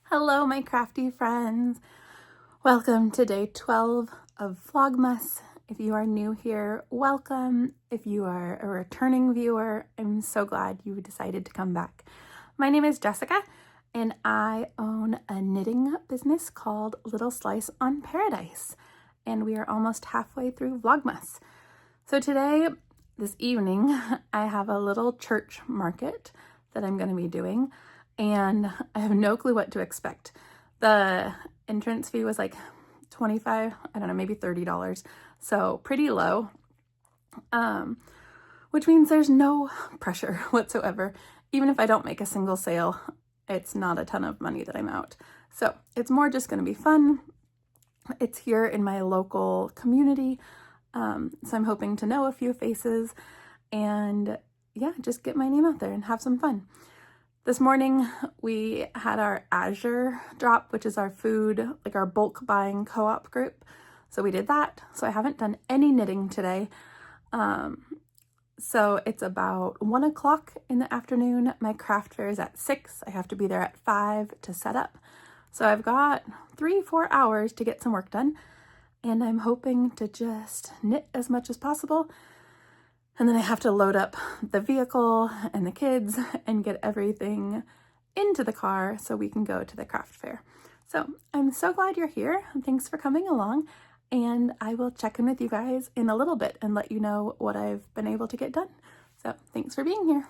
Hello, my crafty friends. Welcome to day 12 of Vlogmas. If you are new here, welcome. If you are a returning viewer, I'm so glad you decided to come back. My name is Jessica, and I own a knitting business called Little Slice on Paradise, and we are almost halfway through Vlogmas. So today, this evening, I have a little church market that I'm going to be doing, and I have no clue what to expect. The entrance fee was like $25, I don't know, maybe $30, so pretty low, which means there's no pressure whatsoever. Even if I don't make a single sale, it's not a ton of money that I'm out. So it's more just going to be fun. It's here in my local community, so I'm hoping to know a few faces and yeah, just get my name out there and have some fun. This morning we had our Azure drop, which is our food, like our bulk buying co-op group. So we did that. So I haven't done any knitting today. So it's about 1 o'clock in the afternoon. My craft fair is at 6. I have to be there at 5 to set up. So I've got 3-4 hours to get some work done. And I'm hoping to just knit as much as possible. And then I have to load up the vehicle and the kids and get everything into the car so we can go to the craft fair. So I'm so glad you're here. Thanks for coming along. And I will check in with you guys in a little bit and let you know what I've been able to get done. So thanks for being here.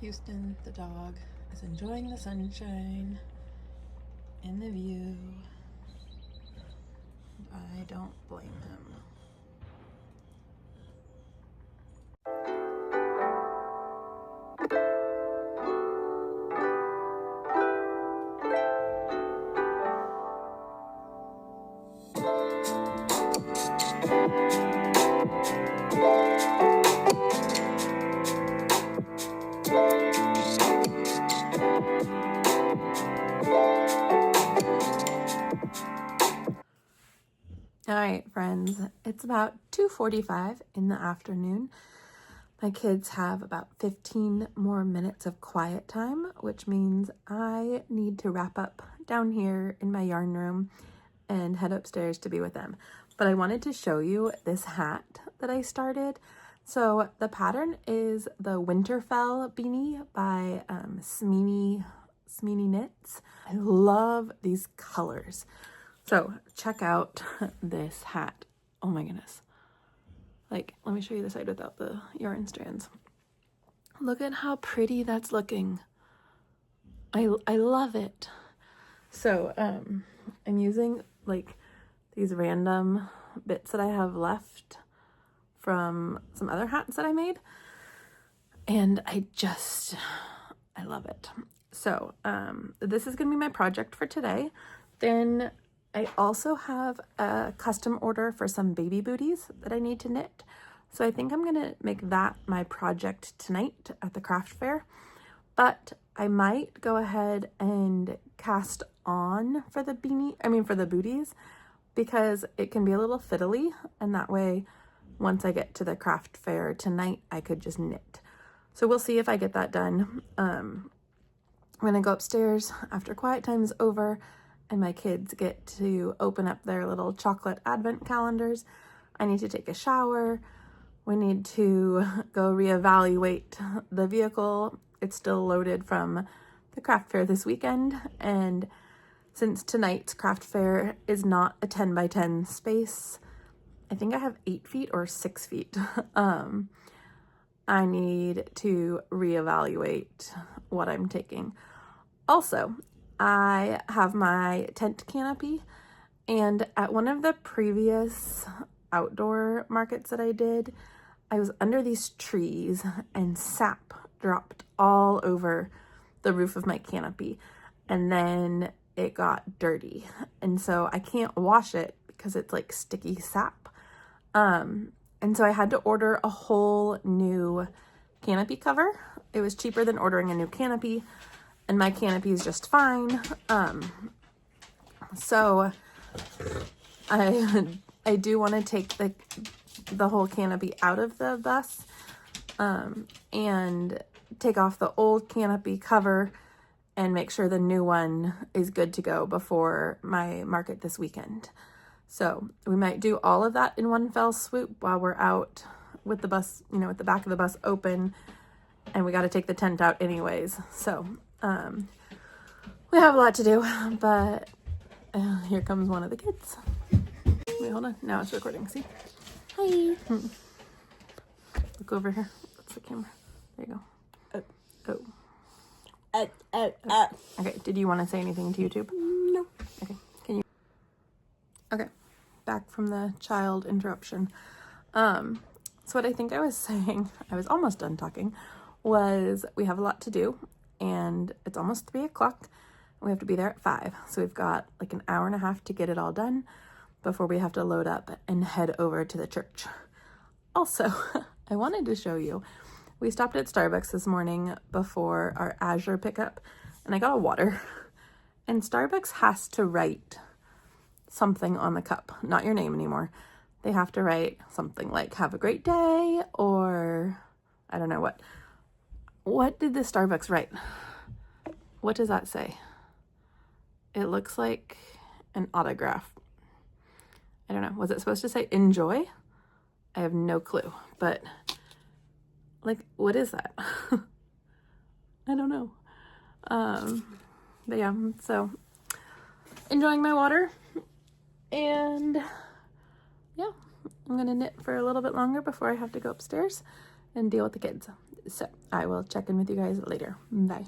Houston, the dog, is enjoying the sunshine and the view. I don't blame him. All right, friends, it's about 2:45 in the afternoon. My kids have about 15 more minutes of quiet time, which means I need to wrap up down here in my yarn room and head upstairs to be with them. But I wanted to show you this hat that I started. So the pattern is the Winterfell beanie by Smeeney Knits. I love these colors. So check out this hat. Oh my goodness. Like, let me show you the side without the yarn strands. Look at how pretty that's looking. I love it. So I'm using like these random bits that I have left from some other hats that I made. And I love it. So this is gonna be my project for today. Then I also have a custom order for some baby booties that I need to knit. So I think I'm gonna make that my project tonight at the craft fair. But I might go ahead and cast on for the booties, because it can be a little fiddly, and that way once I get to the craft fair tonight, I could just knit. So we'll see if I get that done. I'm gonna go upstairs after quiet time is over and my kids get to open up their little chocolate advent calendars. I need to take a shower. We need to go reevaluate the vehicle. It's still loaded from the craft fair this weekend. And since tonight's craft fair is not a 10 by 10 space, I think I have 8 feet or 6 feet. I need to reevaluate what I'm taking. Also, I have my tent canopy, and at one of the previous outdoor markets that I did, I was under these trees and sap dropped all over the roof of my canopy, and then it got dirty, and so I can't wash it because it's like sticky sap. And so I had to order a whole new canopy cover. It was cheaper than ordering a new canopy, and my canopy is just fine. So I do want to take the whole canopy out of the bus and take off the old canopy cover and make sure the new one is good to go before my market this weekend. So we might do all of that in one fell swoop while we're out with the bus, you know, with the back of the bus open, and we got to take the tent out anyways. So we have a lot to do, but here comes one of the kids. Wait, hold on. Now it's recording. See? Hi. Look over here. That's the camera. There you go. Oh. Okay. Did you want to say anything to YouTube? No. Okay. Can you? Okay. Back from the child interruption. So what I think I was saying, I was almost done talking, was we have a lot to do, and it's almost 3 o'clock. We have to be there at 5. So we've got like an hour and a half to get it all done before we have to load up and head over to the church. Also, I wanted to show you, we stopped at Starbucks this morning before our Azure pickup, and I got a water. And Starbucks has to write something on the cup, not your name anymore. They have to write something like, have a great day, or I don't know what. What did the Starbucks write? What does that say? It looks like an autograph. I don't know. Was it supposed to say enjoy? I have no clue, but like, what is that? I don't know. But yeah, so enjoying my water, and yeah, I'm gonna knit for a little bit longer before I have to go upstairs and deal with the kids. So I will check in with you guys later. Bye.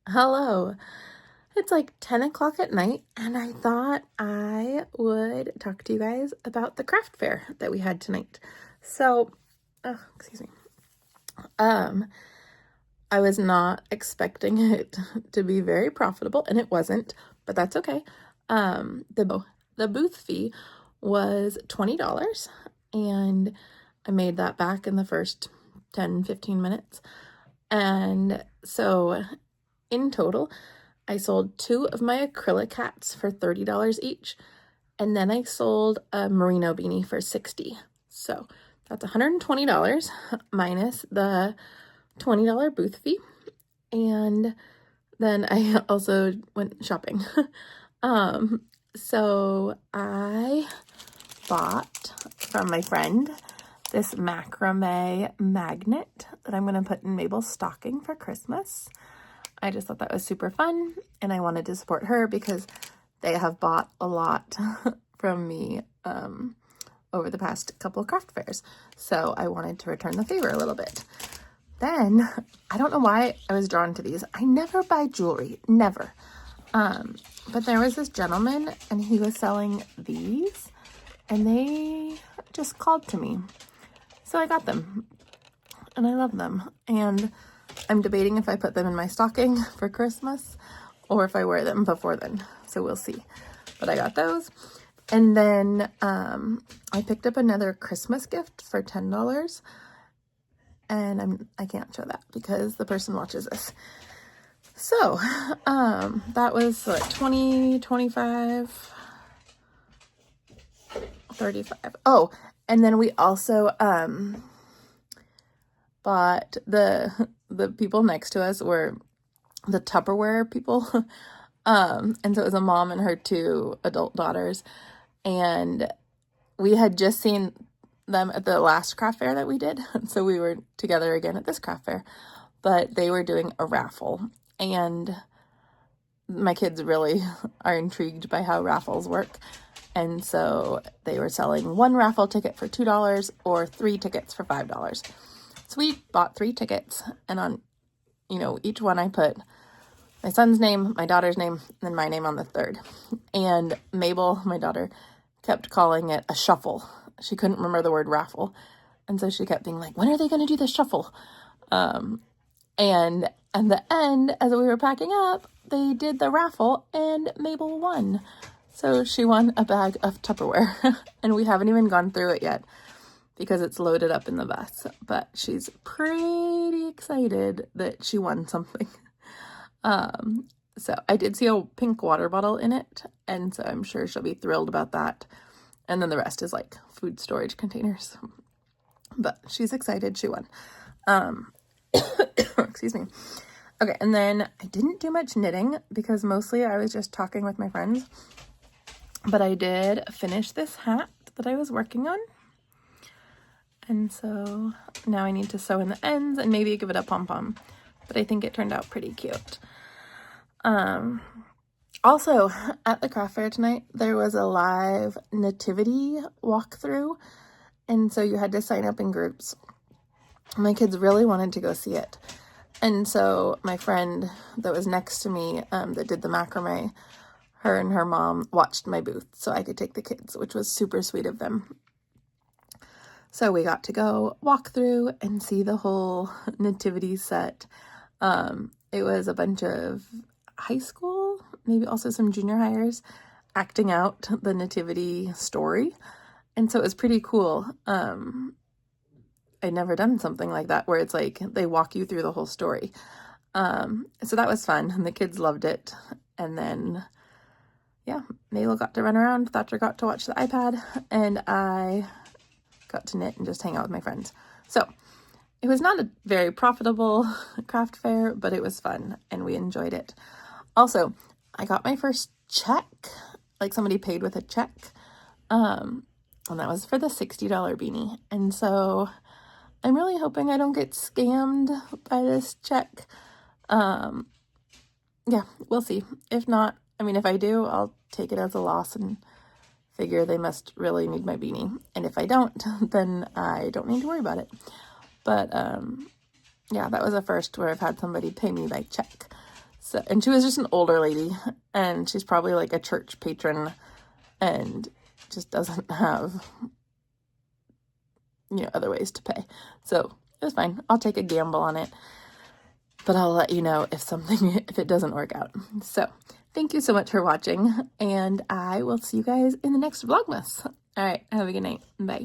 Hello. It's like 10 o'clock at night, and I thought I would talk to you guys about the craft fair that we had tonight. So, excuse me. I was not expecting it to be very profitable, and it wasn't, but that's okay. The booth fee was $20, and I made that back in the first 10-15 minutes. And so in total, I sold 2 of my acrylic hats for $30 each, and then I sold a merino beanie for $60. So that's $120 minus the $20 booth fee, and then I also went shopping. So I bought from my friend this macrame magnet that I'm going to put in Mabel's stocking for Christmas. I just thought that was super fun, and I wanted to support her because they have bought a lot from me over the past couple of craft fairs. So I wanted to return the favor a little bit. Then, I don't know why I was drawn to these. I never buy jewelry, never. But there was this gentleman, and he was selling these, and they just called to me. So I got them, and I love them. And I'm debating if I put them in my stocking for Christmas or if I wear them before then. So we'll see. But I got those. And then I picked up another Christmas gift for $10. And I can't show that because the person watches this. So that was what, 20, 25, 35. Oh, and then we also but the people next to us were the Tupperware people. And so it was a mom and her 2 adult daughters, and we had just seen them at the last craft fair that we did, so we were together again at this craft fair, but they were doing a raffle, and my kids really are intrigued by how raffles work, and so they were selling 1 raffle ticket for $2 or 3 tickets for $5. So we bought 3 tickets, and on, each one I put my son's name, my daughter's name, and then my name on the 3rd. And Mabel, my daughter, kept calling it a shuffle. She couldn't remember the word raffle. And so she kept being like, when are they going to do the shuffle? And at the end, as we were packing up, they did the raffle and Mabel won. So she won a bag of Tupperware. And we haven't even gone through it yet because it's loaded up in the bus. But she's pretty excited that she won something. So I did see a pink water bottle in it, and so I'm sure she'll be thrilled about that. And then the rest is like food storage containers, but she's excited she won. Excuse me. Okay. And then I didn't do much knitting because mostly I was just talking with my friends, but I did finish this hat that I was working on. And so now I need to sew in the ends and maybe give it a pom-pom. But I think it turned out pretty cute. Also, at the craft fair tonight, there was a live nativity walkthrough, and so you had to sign up in groups. My kids really wanted to go see it, and so my friend that was next to me that did the macrame, her and her mom watched my booth so I could take the kids, which was super sweet of them. So we got to go walk through and see the whole nativity set. It was a bunch of high school, maybe also some junior hires, acting out the nativity story. And so it was pretty cool. I'd never done something like that where it's like they walk you through the whole story. So that was fun, and the kids loved it. And then, yeah, Mabel got to run around, Thatcher got to watch the iPad, and I got to knit and just hang out with my friends. So it was not a very profitable craft fair, but it was fun and we enjoyed it. Also, I got my first check, like somebody paid with a check, and that was for the $60 beanie. And so I'm really hoping I don't get scammed by this check. Yeah, we'll see. If not, if I do, I'll take it as a loss and figure they must really need my beanie. And if I don't, then I don't need to worry about it. But, yeah, that was a first where I've had somebody pay me by check. So, and she was just an older lady, and she's probably like a church patron and just doesn't have, other ways to pay. So it was fine. I'll take a gamble on it, but I'll let you know if it doesn't work out. So thank you so much for watching, and I will see you guys in the next Vlogmas. All right. Have a good night. Bye.